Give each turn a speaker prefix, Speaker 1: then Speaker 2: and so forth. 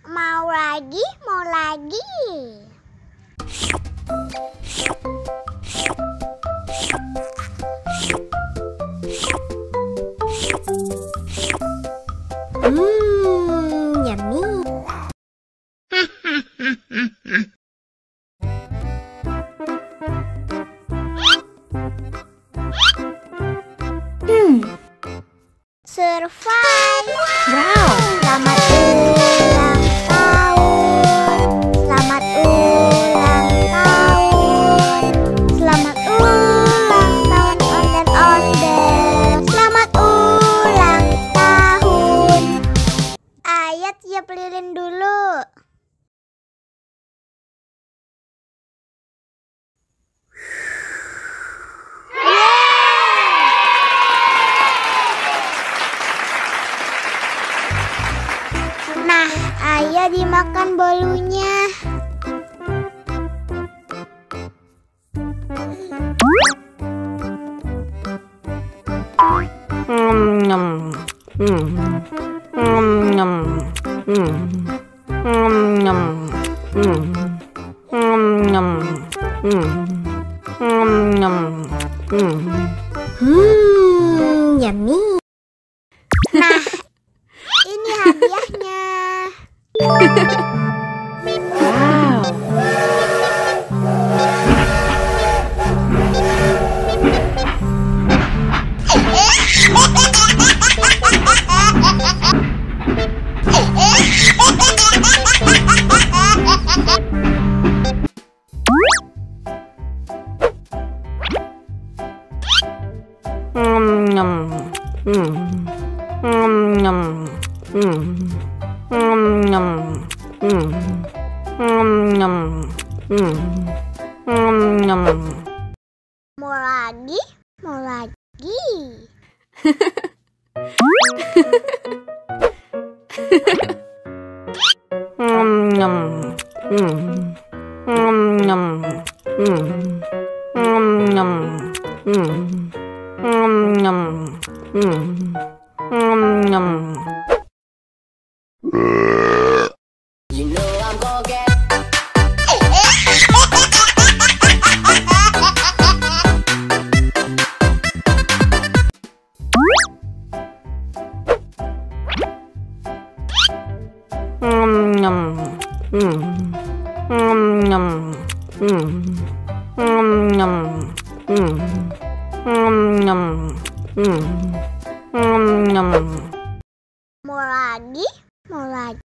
Speaker 1: Mau lagi, mau lagi. Yummy. Survive. Wow. Selamat ulang tahun. Selamat ulang tahun. Selamat ulang tahun ondel-ondel. Selamat ulang tahun. Ayat tiup lilin dulu. Nah, ayah dimakan bolunya. Yummy. Nah, ini hadiahnya.
Speaker 2: Wow.
Speaker 1: Mau lagi, mau lagi. Mau lagi, mau lagi.